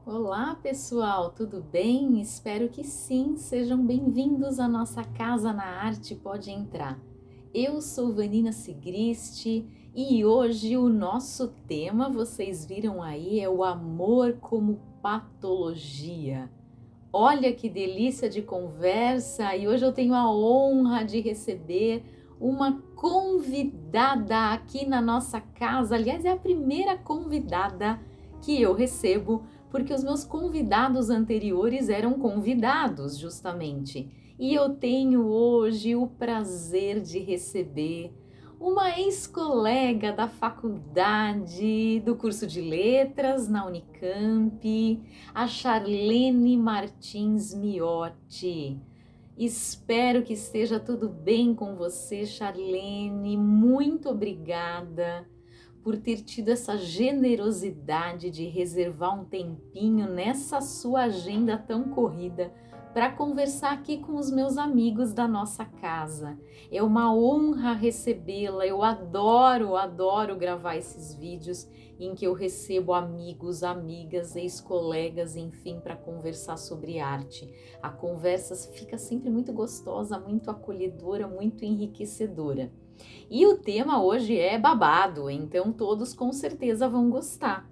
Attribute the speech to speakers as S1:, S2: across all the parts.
S1: Olá, pessoal, tudo bem? Espero que sim. Sejam bem-vindos à nossa Casa na Arte Pode Entrar. Eu sou Vanina Sigrist e hoje o nosso tema, vocês viram aí, é o amor como patologia. Olha que delícia de conversa e hoje eu tenho a honra de receber uma convidada aqui na nossa casa. Aliás, é a primeira convidada que eu recebo, porque os meus convidados anteriores eram convidados, justamente. E eu tenho hoje o prazer de receber uma ex-colega da faculdade do curso de letras na Unicamp, a Charlene Martins Miotti. Espero que esteja tudo bem com você, Charlene. Muito obrigada por ter tido essa generosidade de reservar um tempinho nessa sua agenda tão corrida para conversar aqui com os meus amigos da nossa casa. É uma honra recebê-la. Eu adoro gravar esses vídeos em que eu recebo amigos, amigas, ex-colegas, enfim, para conversar sobre arte. A conversa fica sempre muito gostosa, muito acolhedora, muito enriquecedora. E o tema hoje é babado, então todos com certeza vão gostar.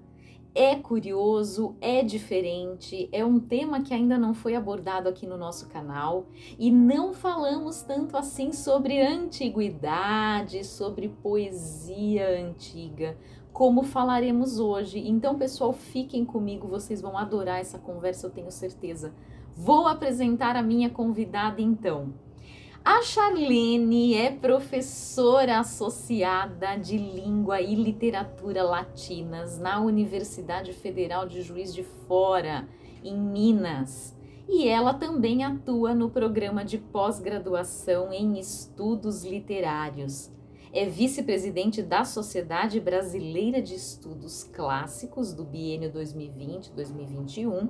S1: É curioso, é diferente, é um tema que ainda não foi abordado aqui no nosso canal e não falamos tanto assim sobre antiguidade, sobre poesia antiga, como falaremos hoje. Então, pessoal, fiquem comigo, vocês vão adorar essa conversa, eu tenho certeza. Vou apresentar a minha convidada então. A Charlene é professora associada de Língua e Literatura Latinas na Universidade Federal de Juiz de Fora, em Minas. E ela também atua no programa de pós-graduação em Estudos Literários. É vice-presidente da Sociedade Brasileira de Estudos Clássicos do biênio 2020-2021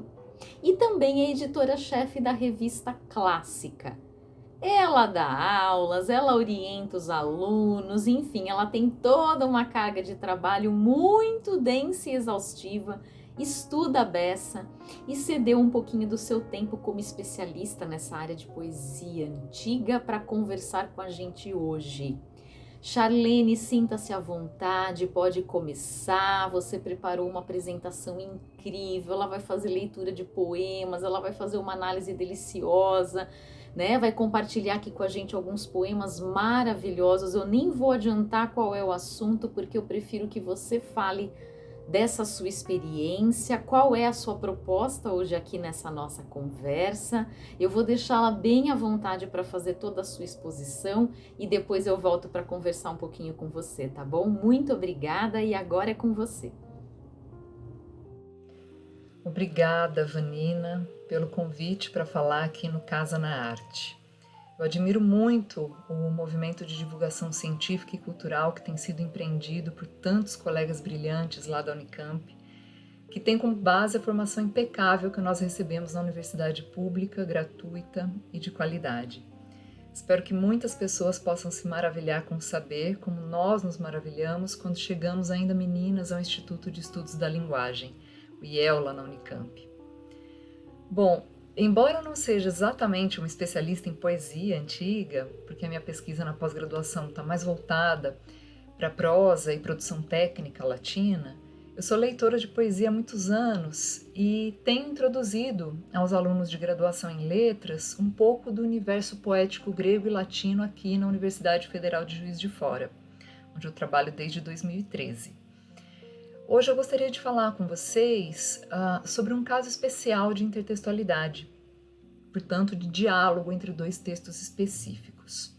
S1: e também é editora-chefe da revista Clássica. Ela dá aulas, ela orienta os alunos, enfim, ela tem toda uma carga de trabalho muito densa e exaustiva, estuda a beça e cedeu um pouquinho do seu tempo como especialista nessa área de poesia antiga para conversar com a gente hoje. Charlene, sinta-se à vontade, pode começar. Você preparou uma apresentação incrível. Ela vai fazer leitura de poemas, ela vai fazer uma análise deliciosa, né? Vai compartilhar aqui com a gente alguns poemas maravilhosos. Eu nem vou adiantar qual é o assunto, porque eu prefiro que você fale dessa sua experiência, qual é a sua proposta hoje aqui nessa nossa conversa. Eu vou deixá-la bem à vontade para fazer toda a sua exposição e depois eu volto para conversar um pouquinho com você, tá bom? Muito obrigada e agora é com você.
S2: Obrigada, Vanina, pelo convite para falar aqui no Casa na Arte. Eu admiro muito o movimento de divulgação científica e cultural que tem sido empreendido por tantos colegas brilhantes lá da Unicamp, que tem como base a formação impecável que nós recebemos na universidade pública, gratuita e de qualidade. Espero que muitas pessoas possam se maravilhar com saber como nós nos maravilhamos quando chegamos ainda meninas ao Instituto de Estudos da Linguagem, o IEL, lá na Unicamp. Bom, embora eu não seja exatamente uma especialista em poesia antiga, porque a minha pesquisa na pós-graduação está mais voltada para prosa e produção técnica latina, eu sou leitora de poesia há muitos anos e tenho introduzido aos alunos de graduação em letras um pouco do universo poético grego e latino aqui na Universidade Federal de Juiz de Fora, onde eu trabalho desde 2013. Hoje eu gostaria de falar com vocês sobre um caso especial de intertextualidade, portanto de diálogo entre dois textos específicos.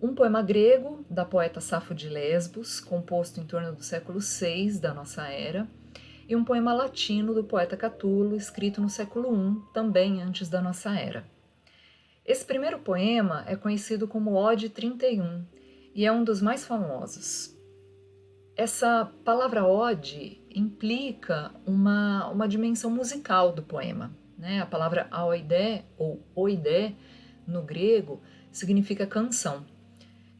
S2: Um poema grego da poeta Safo de Lesbos, composto em torno do século VI da nossa era, e um poema latino do poeta Catulo, escrito no século I, também antes da nossa era. Esse primeiro poema é conhecido como Ode 31 e é um dos mais famosos. Essa palavra ode implica uma dimensão musical do poema, né? A palavra aoidé ou oidé no grego significa canção.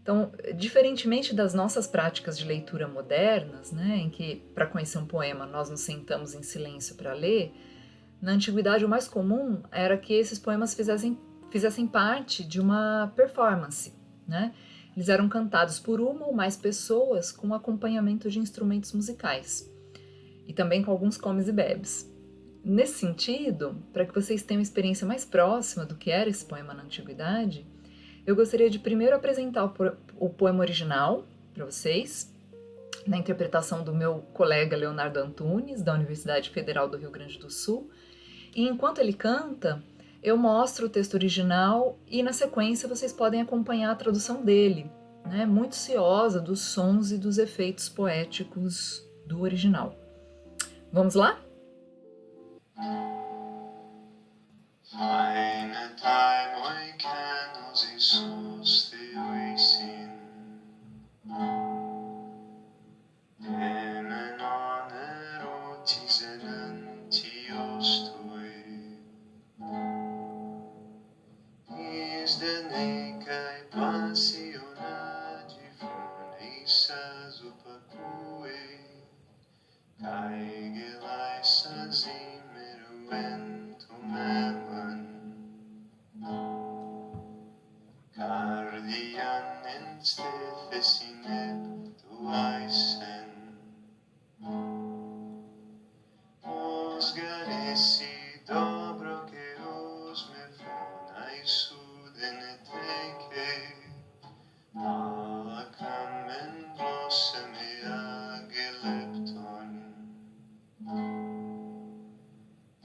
S2: Então, diferentemente das nossas práticas de leitura modernas, né, em que para conhecer um poema nós nos sentamos em silêncio para ler, na antiguidade o mais comum era que esses poemas fizessem parte de uma performance, né? Eles eram cantados por uma ou mais pessoas com acompanhamento de instrumentos musicais e também com alguns comes e bebes. Nesse sentido, para que vocês tenham uma experiência mais próxima do que era esse poema na antiguidade, eu gostaria de primeiro apresentar o poema original para vocês, na interpretação do meu colega Leonardo Antunes, da Universidade Federal do Rio Grande do Sul. E enquanto ele canta, eu mostro o texto original e, na sequência, vocês podem acompanhar a tradução dele, né, muito ciosa dos sons e dos efeitos poéticos do original. Vamos lá?
S3: Eine time oi canos Iisus theoisin Demenon erotisen tiostoi Is deneicae passionati funeisas upacue Cae gelaisas immeruentum eman Cardian instefes ineptuaisen Os garesi dobro que os me funais sudeneteke Alacam en blosseme agelepton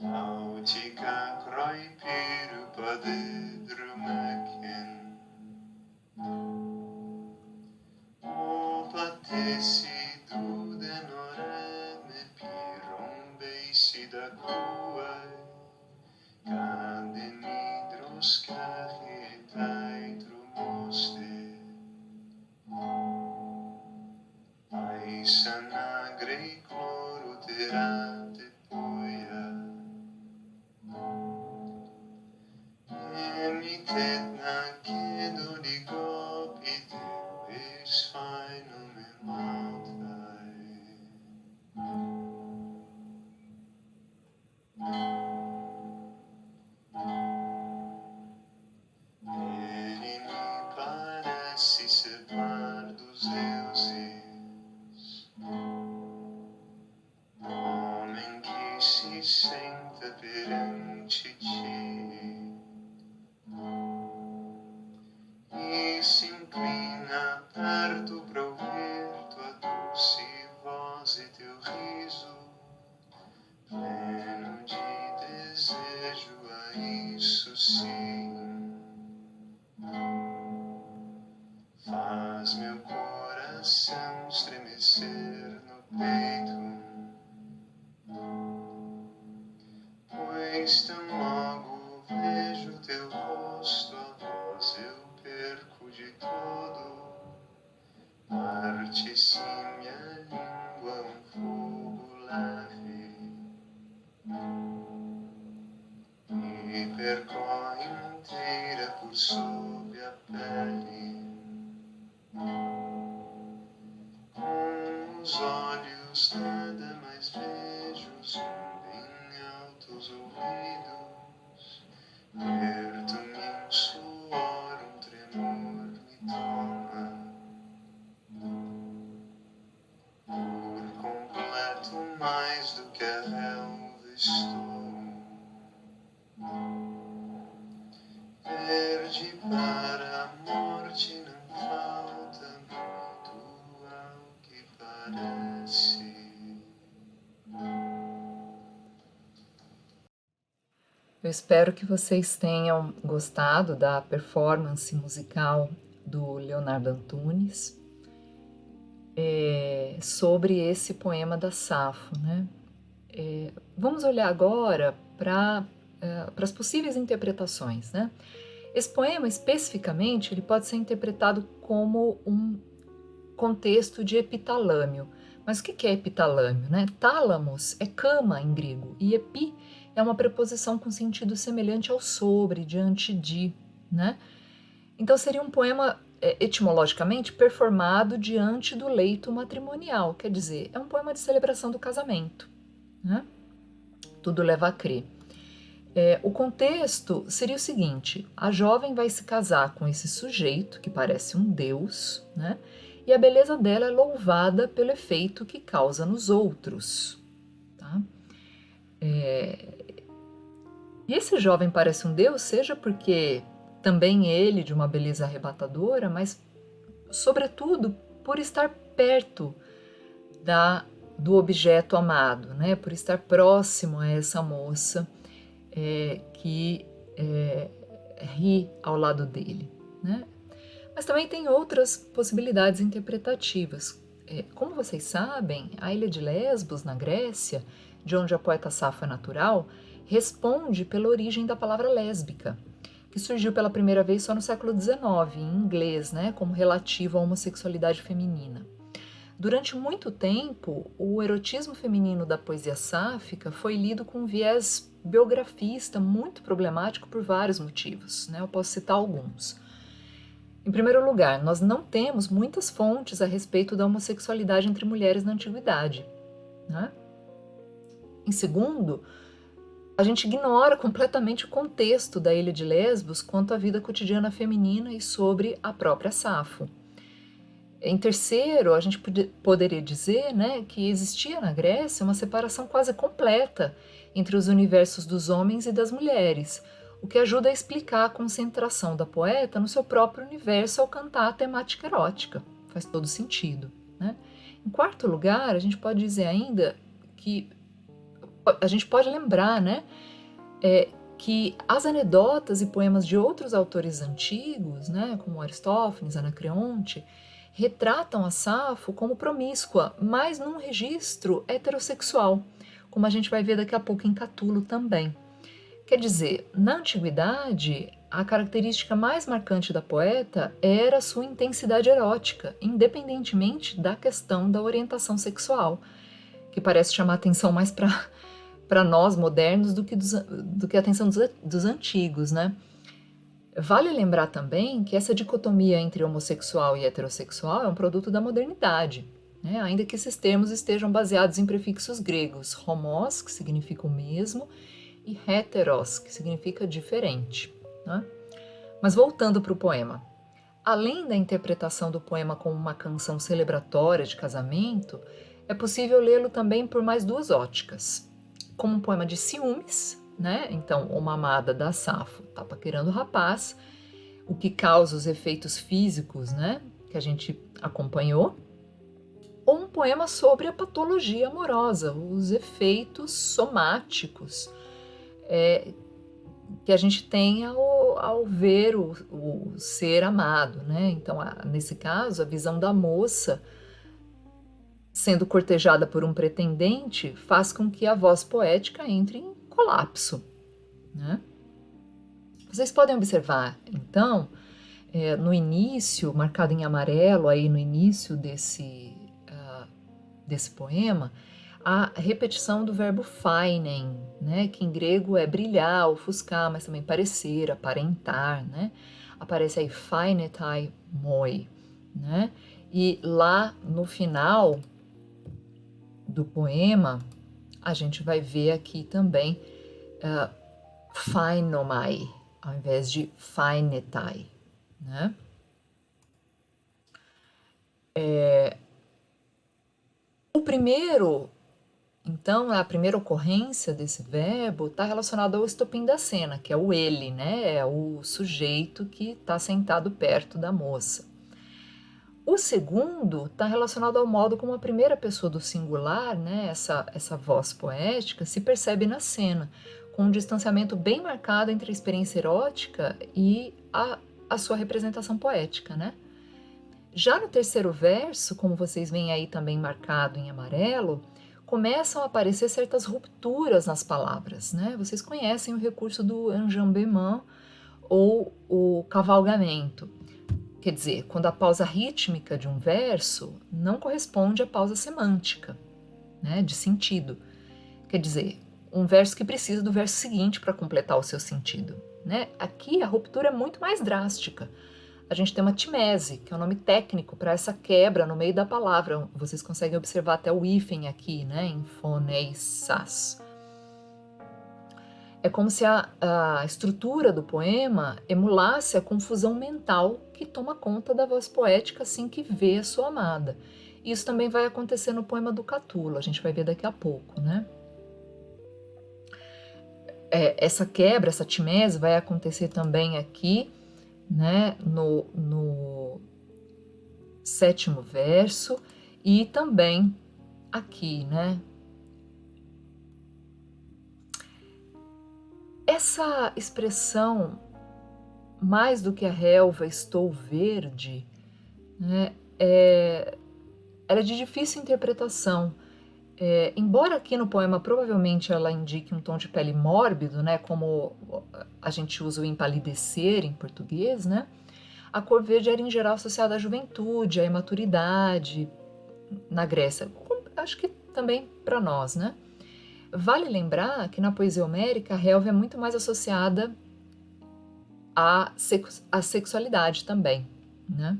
S3: Nautica croi piru padedrumaken O patesi dudenorem epirombeisi da cuae Cadenidros carietai drumoste Aesan agrei chloro terate poia Emitet nacedo ligopite vis fainum maltae Eri mi pareci separ dos deuses Homem que se senta perante ti E se inclina perto pra ouvir tua doce voz e teu riso Pleno de desejo a isso sim Faz meu coração estremecer no peito Pois tão logo vejo teu rosto, a voz eu perco de todo Parte-se minha língua um fogo leve E percorre inteira por sob a pele Com os olhos nada mais vejo zumbem altos ouvidos Perto-me um suor, um tremor me toma Por completo mais do que a relva estou Verde para a morte não falta muito ao que parece
S2: Eu espero que vocês tenham gostado da performance musical do Leonardo Antunes sobre esse poema da Safo, né? Vamos olhar agora para as possíveis interpretações, né? Esse poema, especificamente, ele pode ser interpretado como um contexto de epitalâmio. Mas o que é epitalâmio, né? Tálamos é cama em grego e epi é uma preposição com sentido semelhante ao sobre, diante de, né? Então seria um poema etimologicamente, performado diante do leito matrimonial, quer dizer, é um poema de celebração do casamento, né? Tudo leva a crer. O contexto seria o seguinte: a jovem vai se casar com esse sujeito que parece um deus, né? E a beleza dela é louvada pelo efeito que causa nos outros, tá? E esse jovem parece um deus, seja porque também ele de uma beleza arrebatadora, mas sobretudo por estar perto do objeto amado, né? Por estar próximo a essa moça que ri ao lado dele, né? Mas também tem outras possibilidades interpretativas. Como vocês sabem, a ilha de Lesbos, na Grécia, de onde a poeta Safo é natural, responde pela origem da palavra lésbica, que surgiu pela primeira vez só no século XIX, em inglês, né, como relativo à homossexualidade feminina. Durante muito tempo, o erotismo feminino da poesia sáfica foi lido com um viés biografista muito problemático por vários motivos, né? Eu posso citar alguns. Em primeiro lugar, nós não temos muitas fontes a respeito da homossexualidade entre mulheres na antiguidade, né? Em segundo, a gente ignora completamente o contexto da ilha de Lesbos quanto à vida cotidiana feminina e sobre a própria Safo. Em terceiro, a gente poderia dizer, né, que existia na Grécia uma separação quase completa entre os universos dos homens e das mulheres, o que ajuda a explicar a concentração da poeta no seu próprio universo ao cantar a temática erótica. Faz todo sentido, né? Em quarto lugar, a gente pode dizer ainda que a gente pode lembrar, né, que as anedotas e poemas de outros autores antigos, né, como Aristófanes, Anacreonte, retratam a Safo como promíscua, mas num registro heterossexual, como a gente vai ver daqui a pouco em Catulo também. Quer dizer, na antiguidade, a característica mais marcante da poeta era sua intensidade erótica, independentemente da questão da orientação sexual, que parece chamar atenção mais para nós modernos do que a atenção dos antigos, né? Vale lembrar também que essa dicotomia entre homossexual e heterossexual é um produto da modernidade, né? Ainda que esses termos estejam baseados em prefixos gregos, homos, que significa o mesmo, e heteros, que significa diferente, né? Mas voltando para o poema. Além da interpretação do poema como uma canção celebratória de casamento, é possível lê-lo também por mais duas óticas. Como um poema de ciúmes, né? Então, uma amada da Safo está paquerando o rapaz, o que causa os efeitos físicos, né, que a gente acompanhou, ou um poema sobre a patologia amorosa, os efeitos somáticos que a gente tem ao ver o ser amado, né? Então, nesse caso, a visão da moça sendo cortejada por um pretendente faz com que a voz poética entre em colapso, né? Vocês podem observar, então, no início, marcado em amarelo, aí no início desse poema, a repetição do verbo feinen, né? Que em grego é brilhar, ofuscar, mas também parecer, aparentar, né? Aparece aí feinetai moi, né? E lá no final do poema, a gente vai ver aqui também feinomai, ao invés de feinetai, né? O primeiro, então, a primeira ocorrência desse verbo está relacionada ao estopim da cena, que é o ele, né? É o sujeito que está sentado perto da moça. O segundo está relacionado ao modo como a primeira pessoa do singular, né, essa voz poética, se percebe na cena, com um distanciamento bem marcado entre a experiência erótica e a sua representação poética, né? Já no terceiro verso, como vocês veem aí também marcado em amarelo, começam a aparecer certas rupturas nas palavras, né? Vocês conhecem o recurso do enjambement ou o cavalgamento. Quer dizer, quando a pausa rítmica de um verso não corresponde à pausa semântica, né, de sentido. Quer dizer, um verso que precisa do verso seguinte para completar o seu sentido, né? Aqui a ruptura é muito mais drástica. a gente tem uma timese, que é o nome técnico para essa quebra no meio da palavra. Vocês conseguem observar até o hífen aqui, né, em foneissas. É como se a estrutura do poema emulasse a confusão mental que toma conta da voz poética assim que vê a sua amada. Isso também vai acontecer no poema do Catulo, a gente vai ver daqui a pouco, né? Essa quebra, essa timese vai acontecer também aqui, né, no 7º verso e também aqui, né? Essa expressão, mais do que a relva, estou verde, né, ela é de difícil interpretação. Embora aqui no poema provavelmente ela indique um tom de pele mórbido, né, como a gente usa o empalidecer em português, né, a cor verde era em geral associada à juventude, à imaturidade na Grécia. Acho que também para nós, né? Vale lembrar que na poesia homérica a relva é muito mais associada à sexualidade também, né?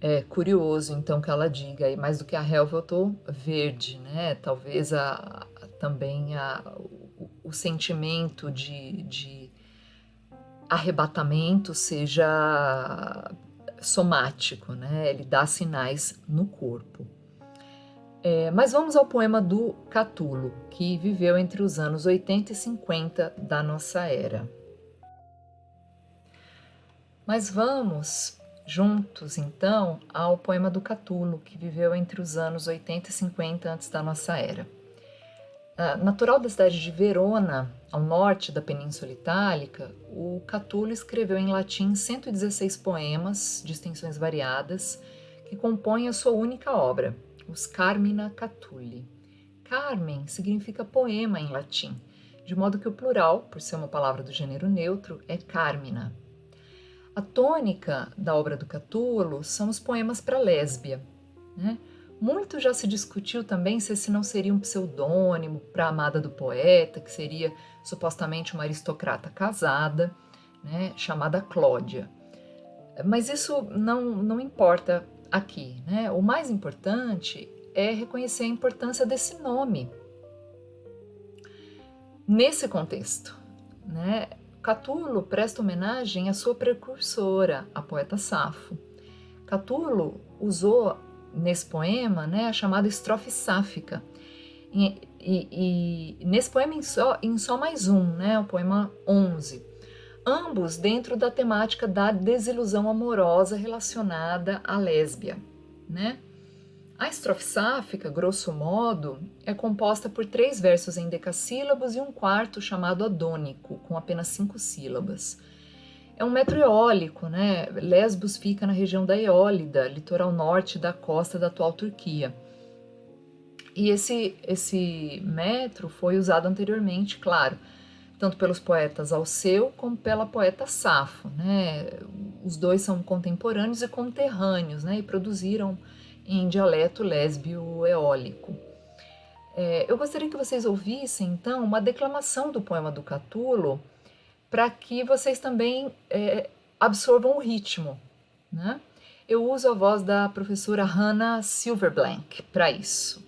S2: É curioso, então, que ela diga, aí, mais do que a relva eu tô verde, né? Talvez também o sentimento de arrebatamento seja somático, né? Ele dá sinais no corpo. Mas vamos ao poema do Catulo, que viveu entre os anos 80 e 50 da nossa era. Mas vamos juntos, então, ao poema do Catulo, que viveu entre os anos 80 e 50 antes da nossa era. Natural da cidade de Verona, ao norte da Península Itálica, o Catulo escreveu em latim 116 poemas de extensões variadas que compõem a sua única obra, os Carmina Catulli. Carmen significa poema em latim, de modo que o plural, por ser uma palavra do gênero neutro, é Carmina. A tônica da obra do Catulo são os poemas para lésbia, né? Muito já se discutiu também se esse não seria um pseudônimo para a amada do poeta, que seria supostamente uma aristocrata casada, né, chamada Cláudia. Mas isso não importa aqui, né? O mais importante é reconhecer a importância desse nome nesse contexto, né? Catulo presta homenagem à sua precursora, a poeta Safo. Catulo usou nesse poema, né, a chamada estrofe sáfica. E nesse poema em só mais um, né, o poema 11. Ambos dentro da temática da desilusão amorosa relacionada à lésbia, né? A estrofe sáfica, grosso modo, é composta por 3 versos em decassílabos e um quarto chamado adônico, com apenas 5 sílabas. É um metro eólico, né? Lesbos fica na região da Eólida, litoral norte da costa da atual Turquia. E esse metro foi usado anteriormente, claro, tanto pelos poetas Alceu como pela poeta Safo, né? Os dois são contemporâneos e conterrâneos, né? E produziram em dialeto lésbio eólico. Eu gostaria que vocês ouvissem, então, uma declamação do poema do Catulo, para que vocês também absorvam o ritmo, né? Eu uso a voz da professora Hannah Silverblank para isso.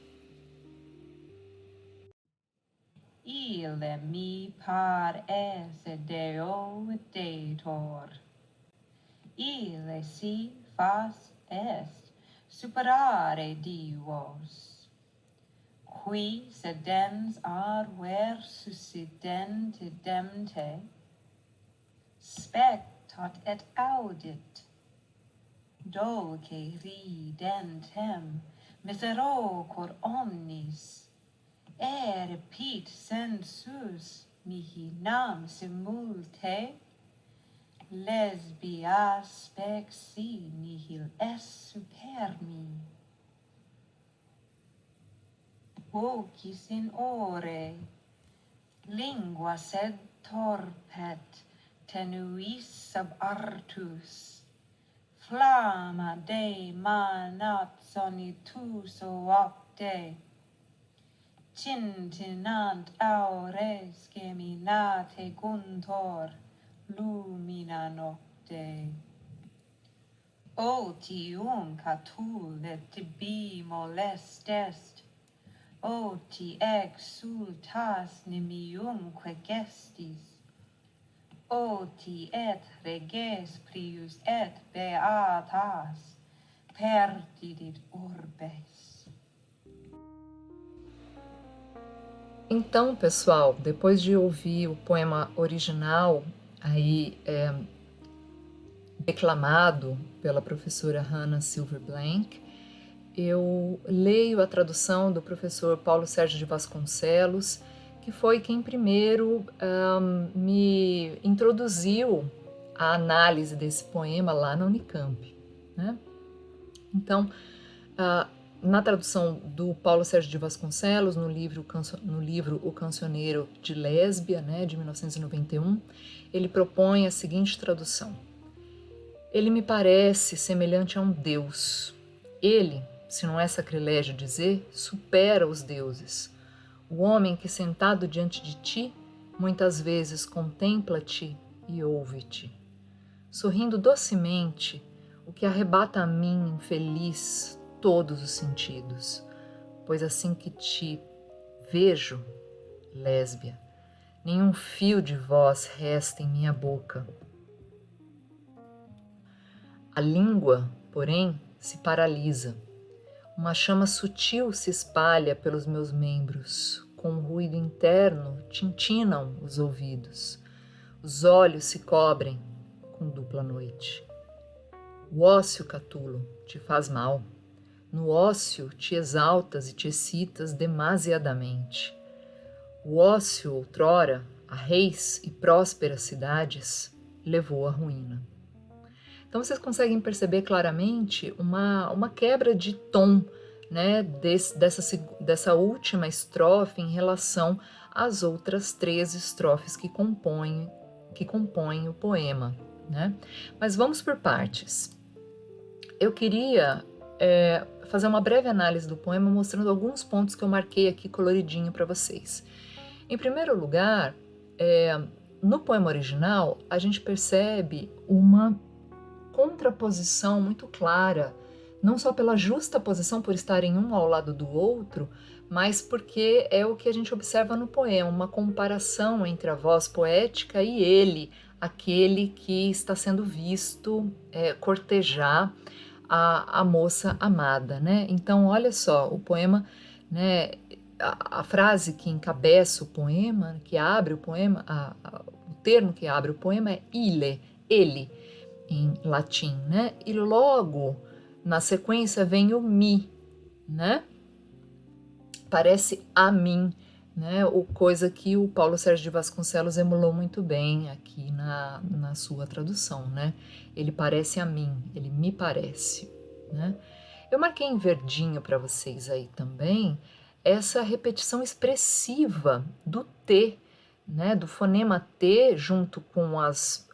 S4: Ile mi par esse deo detor. Ile si fas est superare divos. Qui sedens arver suscidente demte, spectat et audit, dolce ridentem miserocor omnis, repit sensus mihi nam simulte, lesbia spexi nihil est supermi. Vocis in ore, lingua sed torpet, tenuis sub artus, flamma Dei manat sonitus opte, tintinant aures geminate guntor, lumina nocte. te. O tium catule tibi molestest, o ti exultas nimium gestis, o ti et reges prius et beatas, perdidit urbes.
S2: Então, pessoal, depois de ouvir o poema original aí declamado pela professora Hannah Silverblank, eu leio a tradução do professor Paulo Sérgio de Vasconcelos, que foi quem primeiro me introduziu à análise desse poema lá na Unicamp, né? Então, na tradução do Paulo Sérgio de Vasconcelos, no livro O Cancioneiro de Lésbia, né, de 1991, ele propõe a seguinte tradução: ele me parece semelhante a um deus. Ele, se não é sacrilégio dizer, supera os deuses. O homem que sentado diante de ti, muitas vezes contempla-te e ouve-te. Sorrindo docemente, o que arrebata a mim, infeliz, todos os sentidos, pois assim que te vejo, lésbia, nenhum fio de voz resta em minha boca. A língua, porém, se paralisa. Uma chama sutil se espalha pelos meus membros. Com um ruído interno, tintinam os ouvidos. Os olhos se cobrem com dupla noite. O ócio, Catulo, te faz mal. No ócio te exaltas e te excitas demasiadamente. O ócio, outrora, a reis e prósperas cidades, levou à ruína. Então vocês conseguem perceber claramente uma quebra de tom, né, dessa última estrofe em relação às outras 3 estrofes que compõem o poema, né? Mas vamos por partes. Eu queria fazer uma breve análise do poema mostrando alguns pontos que eu marquei aqui coloridinho para vocês. Em primeiro lugar, no poema original, a gente percebe uma contraposição muito clara, não só pela justa posição por estarem um ao lado do outro, mas porque é o que a gente observa no poema, uma comparação entre a voz poética e ele, aquele que está sendo visto cortejar a moça amada, né? Então, olha só, o poema, né, a frase que encabeça o poema, que abre o poema, o termo que abre o poema é ile, ele, em latim, né? E logo na sequência vem o mi, né? Parece a mim, né? Coisa que o Paulo Sérgio de Vasconcelos emulou muito bem aqui na sua tradução, né? Ele parece a mim, ele me parece, né? Eu marquei em verdinho para vocês aí também essa repetição expressiva do T, né, do fonema T, junto com as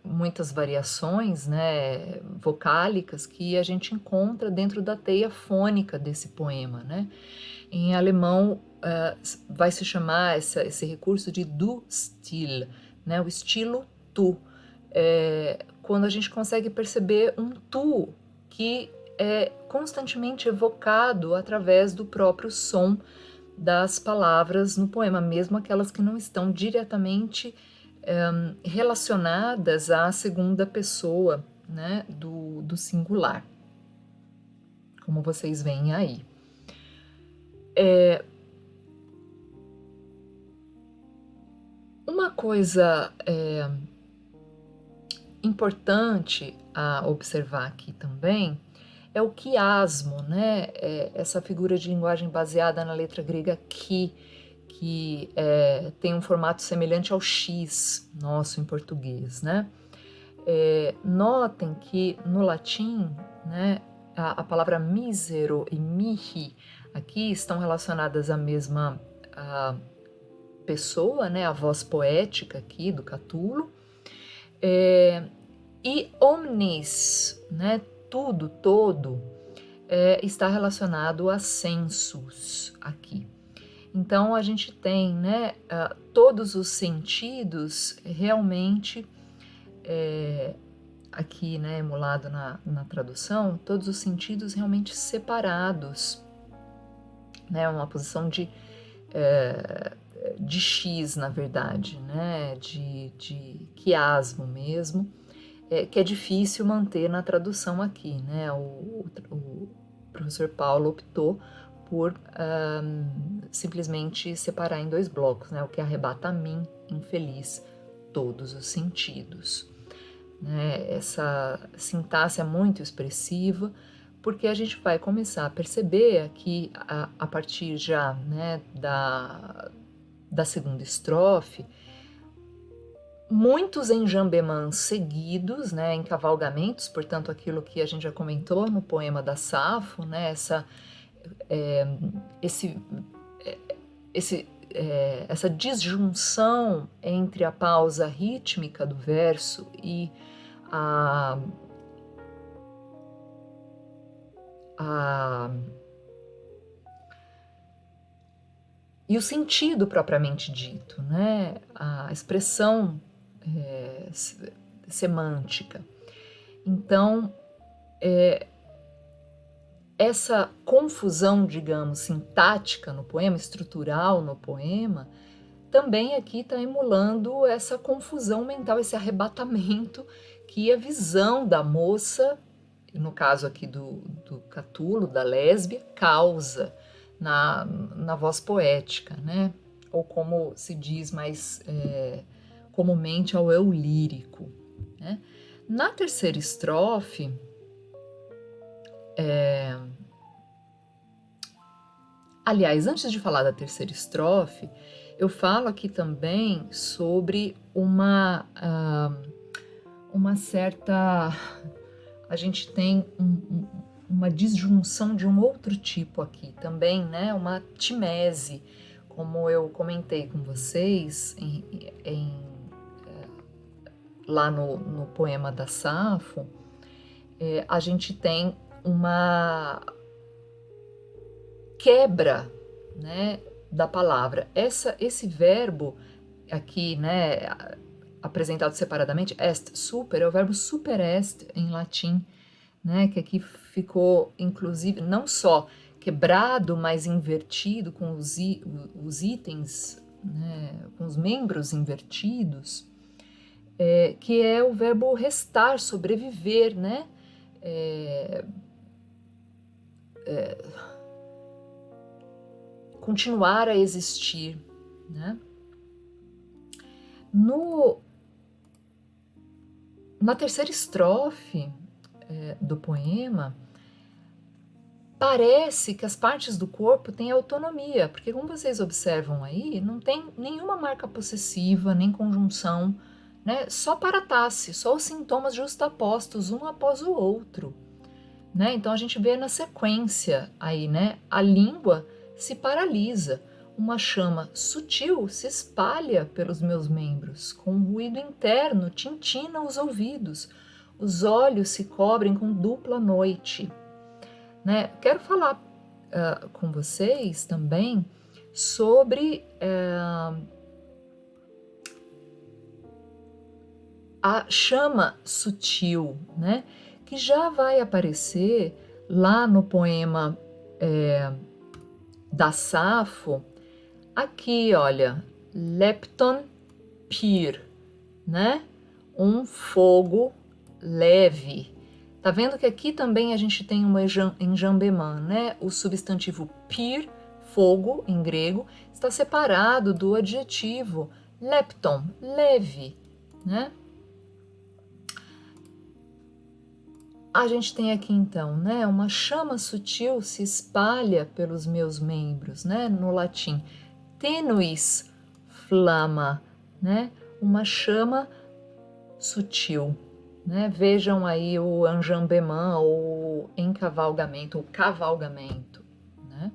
S2: muitas variações, né, vocálicas que a gente encontra dentro da teia fônica desse poema, né? Em alemão vai se chamar esse recurso de du Stil, né, o estilo tu, quando a gente consegue perceber um tu que é constantemente evocado através do próprio som das palavras no poema, mesmo aquelas que não estão diretamente relacionadas à segunda pessoa, né, do singular, como vocês veem aí. Uma coisa importante a observar aqui também é o quiasmo, né? Essa figura de linguagem baseada na letra grega qui, que tem um formato semelhante ao X nosso em português, né? Notem que no latim, né, a palavra mísero e mihi aqui estão relacionadas à mesma pessoa, né, a voz poética aqui do Catulo, e omnis, né, tudo, todo, está relacionado a sensus aqui. Então a gente tem, né, todos os sentidos realmente aqui, né, emulado na tradução, todos os sentidos realmente separados, né, uma posição de X, na verdade, né, de quiasmo mesmo, que é difícil manter na tradução aqui, né, o professor Paulo optou por simplesmente separar em 2 blocos, né, o que arrebata a mim, infeliz, todos os sentidos. Né? Essa sintaxe é muito expressiva, porque a gente vai começar a perceber aqui, a partir já, né, da segunda estrofe, muitos enjambemãs seguidos, né, em cavalgamentos, portanto aquilo que a gente já comentou no poema da Safo, né, essa disjunção entre a pausa rítmica do verso e e o sentido propriamente dito, né? A expressão semântica. Então, essa confusão, digamos, sintática no poema, estrutural no poema, também aqui está emulando essa confusão mental, esse arrebatamento que a visão da moça, no caso aqui do Catulo, da lésbia, causa na voz poética, né? Ou como se diz mais comumente, ao eu lírico. Né? Na terceira estrofe, aliás, antes de falar da terceira estrofe, eu falo aqui também sobre uma certa... A gente tem uma disjunção de um outro tipo aqui também, né? Uma timese, como eu comentei com vocês lá no poema da Safo, a gente tem uma quebra, né, da palavra. Esse verbo aqui, né, apresentado separadamente, est super, é o verbo super est em latim, né, que aqui ficou, inclusive, não só quebrado, mas invertido, com os itens, né, com os membros invertidos, que é o verbo restar, sobreviver, né, continuar a existir, né? Na terceira estrofe do poema, parece que as partes do corpo têm autonomia, porque como vocês observam aí, não tem nenhuma marca possessiva, nem conjunção, né? Só paratasse, só os sintomas justapostos, um após o outro, né? Então a gente vê na sequência aí, né? A língua se paralisa, uma chama sutil se espalha pelos meus membros, com um ruído interno tintina os ouvidos, os olhos se cobrem com dupla noite. Né? Quero falar com vocês também sobre a chama sutil, né? Que já vai aparecer lá no poema da Safo, aqui, olha, lepton pyr, né? Um fogo leve. Tá vendo que aqui também a gente tem um enjambemã, né? O substantivo pyr, fogo, em grego, está separado do adjetivo lepton, leve, né? A gente tem aqui então, né, uma chama sutil se espalha pelos meus membros, né, no latim, tenuis flama, né, uma chama sutil, né, vejam aí o enjambemã ou encavalgamento, ou cavalgamento, né.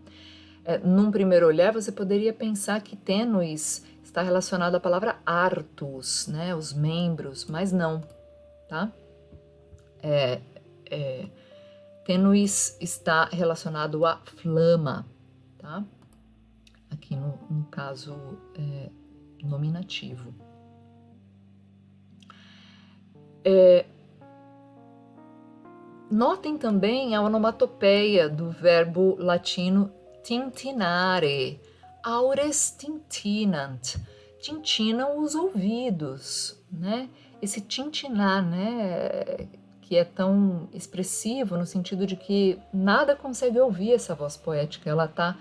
S2: Num primeiro olhar você poderia pensar que tenuis está relacionado à palavra artus, né, os membros, mas não, tá? Tenuis está relacionado à flama, tá? Aqui no caso nominativo. Notem também a onomatopeia do verbo latino tintinare, aures tintinant, tintinam os ouvidos, né? Esse tintinar, né, que é tão expressivo no sentido de que nada consegue ouvir essa voz poética, ela está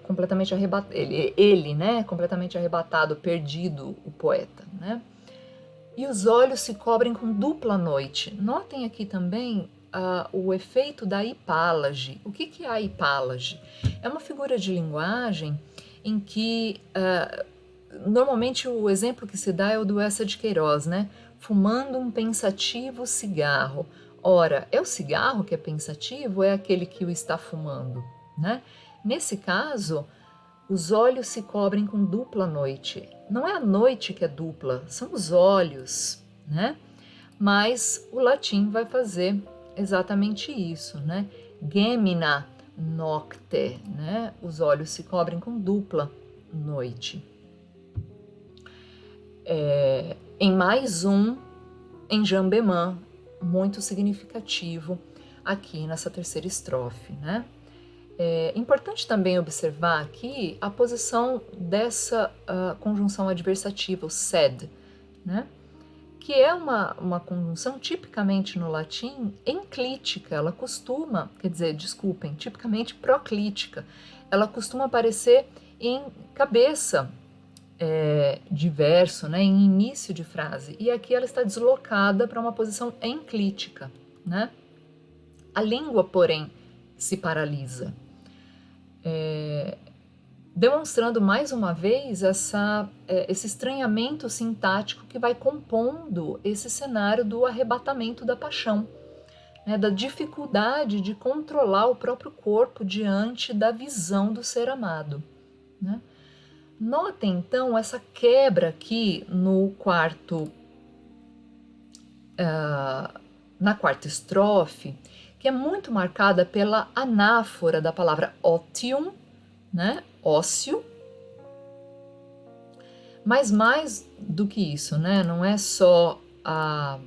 S2: completamente arrebatado, ele, né, completamente arrebatado, perdido, o poeta, né? E os olhos se cobrem com dupla noite. Notem aqui também o efeito da hipálage. O que é a hipálage? É uma figura de linguagem em que normalmente o exemplo que se dá é o do Eça de Queiroz, né? Fumando um pensativo cigarro. Ora, é o cigarro que é pensativo ou é aquele que o está fumando, né? Nesse caso, os olhos se cobrem com dupla noite. Não é a noite que é dupla, são os olhos, né? Mas o latim vai fazer exatamente isso, né? Gemina nocte, né? Os olhos se cobrem com dupla noite. Em mais um enjambemã, muito significativo aqui nessa terceira estrofe, né? É importante também observar aqui a posição dessa conjunção adversativa, o sed, né? Que é uma conjunção tipicamente no latim enclítica, ela costuma, tipicamente proclítica, ela costuma aparecer em cabeça de verso, né, em início de frase, e aqui ela está deslocada para uma posição enclítica, né? A língua, porém, se paralisa, demonstrando mais uma vez esse estranhamento sintático que vai compondo esse cenário do arrebatamento da paixão, né, da dificuldade de controlar o próprio corpo diante da visão do ser amado, né? Notem então essa quebra aqui na quarta estrofe, que é muito marcada pela anáfora da palavra otium, né? Ócio. Mas mais do que isso, né? Não é só a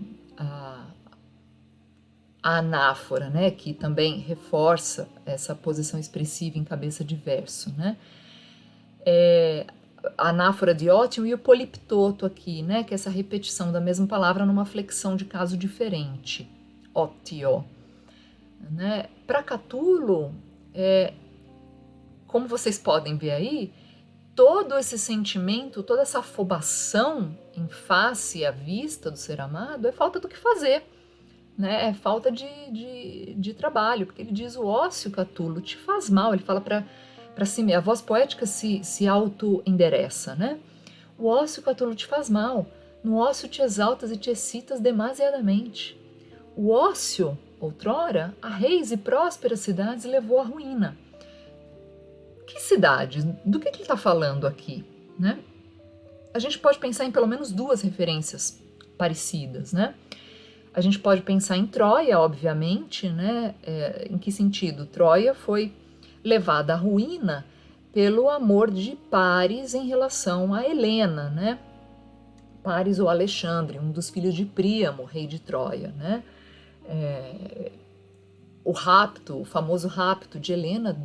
S2: anáfora, né? Que também reforça essa posição expressiva em cabeça de verso, né? A anáfora de ótimo e o poliptoto aqui, né? Que é essa repetição da mesma palavra numa flexão de caso diferente. Ótio. Né? Para Catulo, como vocês podem ver aí, todo esse sentimento, toda essa afobação em face à vista do ser amado é falta do que fazer, né? É falta de trabalho, porque ele diz o ócio, Catulo, te faz mal, ele fala para si mesmo, a voz poética se auto-endereça, né? O ócio, Catulo, te faz mal, no ócio te exaltas e te excitas demasiadamente. O ócio, outrora, a reis e prósperas cidades levou à ruína. Que cidades? Do que ele está falando aqui, né? A gente pode pensar em pelo menos duas referências parecidas, né? A gente pode pensar em Troia, obviamente, né? Em que sentido? Troia foi levada à ruína pelo amor de Paris em relação a Helena, né? Paris ou Alexandre, um dos filhos de Príamo, rei de Troia, né? O famoso rapto de Helena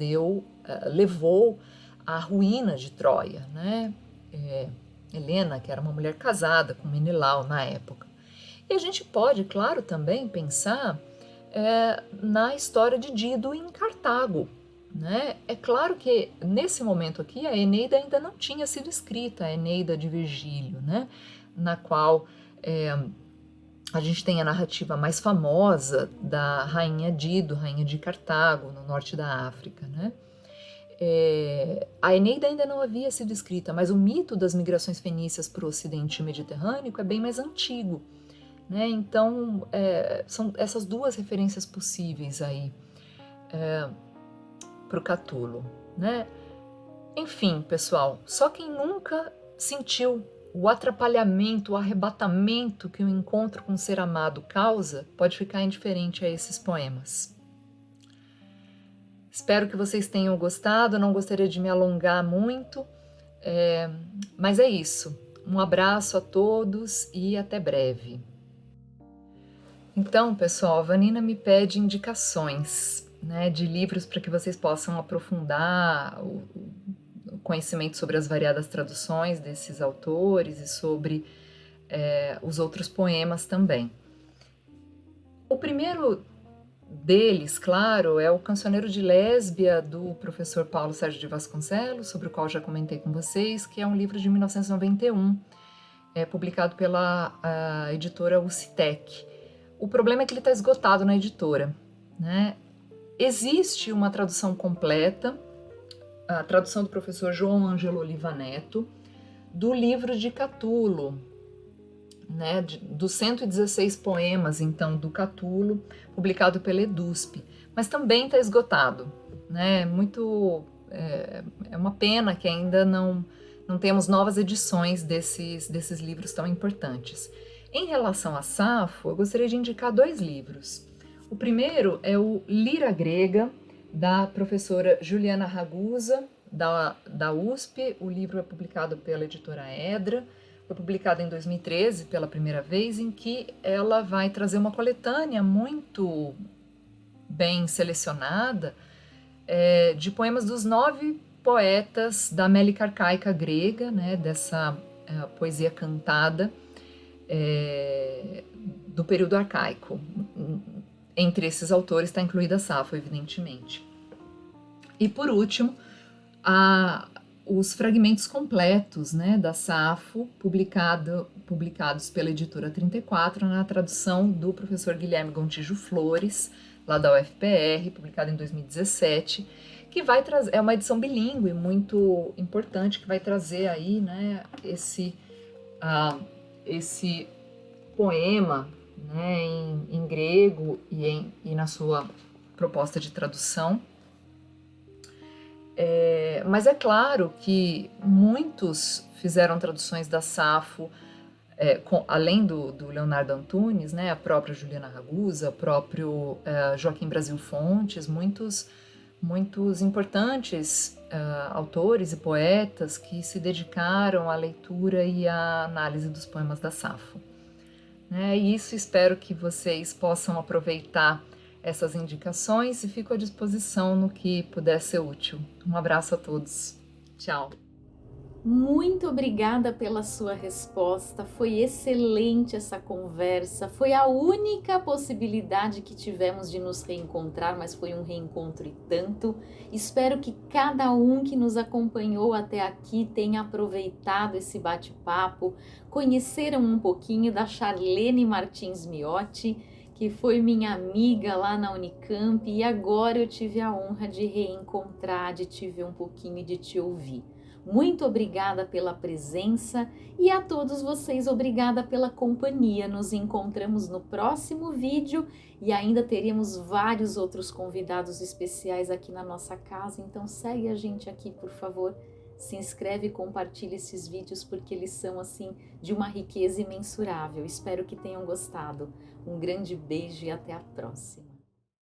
S2: levou à ruína de Troia, né? Helena, que era uma mulher casada com Menelau na época. E a gente pode, claro, também pensar na história de Dido em Cartago, né? É claro que nesse momento aqui a Eneida ainda não tinha sido escrita, a Eneida de Virgílio, né? Na qual a gente tem a narrativa mais famosa da rainha Dido, rainha de Cartago, no norte da África, né? A Eneida ainda não havia sido escrita, mas o mito das migrações fenícias para o ocidente mediterrâneo é bem mais antigo, né? Então, são essas duas referências possíveis aí para o Catulo, né? Enfim, pessoal, só quem nunca sentiu o atrapalhamento, o arrebatamento que o encontro com o ser amado causa, pode ficar indiferente a esses poemas. Espero que vocês tenham gostado, não gostaria de me alongar muito, mas é isso. Um abraço a todos e até breve. Então, pessoal, a Vanina me pede indicações, né, de livros para que vocês possam aprofundar o conhecimento sobre as variadas traduções desses autores e sobre os outros poemas também. O primeiro deles, claro, é o Cancioneiro de Lésbia, do professor Paulo Sérgio de Vasconcelos, sobre o qual já comentei com vocês, que é um livro de 1991, publicado pela editora Ucitec. O problema é que ele está esgotado na editora, né? Existe uma tradução completa, a tradução do professor João Ângelo Oliva Neto, do livro de Catulo, né, dos 116 poemas, então, do Catulo, publicado pela EDUSP, mas também está esgotado, né? É uma pena que ainda não temos novas edições desses livros tão importantes. Em relação a Safo, eu gostaria de indicar 2 livros. O primeiro é o Lira Grega, da professora Juliana Ragusa, da USP. O livro é publicado pela editora Edra, foi publicado em 2013 pela primeira vez, em que ela vai trazer uma coletânea muito bem selecionada de poemas dos 9 poetas da Mélica Arcaica grega, né, dessa poesia cantada do período arcaico. Entre esses autores está incluída Safo, evidentemente. E por último, os fragmentos completos, né, da Safo, publicados pela editora 34, na tradução do professor Guilherme Gontijo Flores, lá da UFPR, publicado em 2017, que vai trazer, é uma edição bilíngue muito importante, que vai trazer aí, né, esse poema, né, em grego e na sua proposta de tradução. Mas é claro que muitos fizeram traduções da Safo, além do Leonardo Antunes, né, a própria Juliana Ragusa, o próprio Joaquim Brasil Fontes, muitos importantes autores e poetas que se dedicaram à leitura e à análise dos poemas da Safo. E isso, espero que vocês possam aproveitar essas indicações e fico à disposição no que puder ser útil. Um abraço a todos. Tchau.
S1: Muito obrigada pela sua resposta, foi excelente essa conversa, foi a única possibilidade que tivemos de nos reencontrar, mas foi um reencontro e tanto. Espero que cada um que nos acompanhou até aqui tenha aproveitado esse bate-papo, conheceram um pouquinho da Charlene Martins Miotti, que foi minha amiga lá na Unicamp, e agora eu tive a honra de reencontrar, de te ver um pouquinho e de te ouvir. Muito obrigada pela presença e a todos vocês, obrigada pela companhia. Nos encontramos no próximo vídeo e ainda teremos vários outros convidados especiais aqui na nossa casa, então segue a gente aqui, por favor. Se inscreve e compartilha esses vídeos porque eles são assim de uma riqueza imensurável. Espero que tenham gostado. Um grande beijo e até a próxima.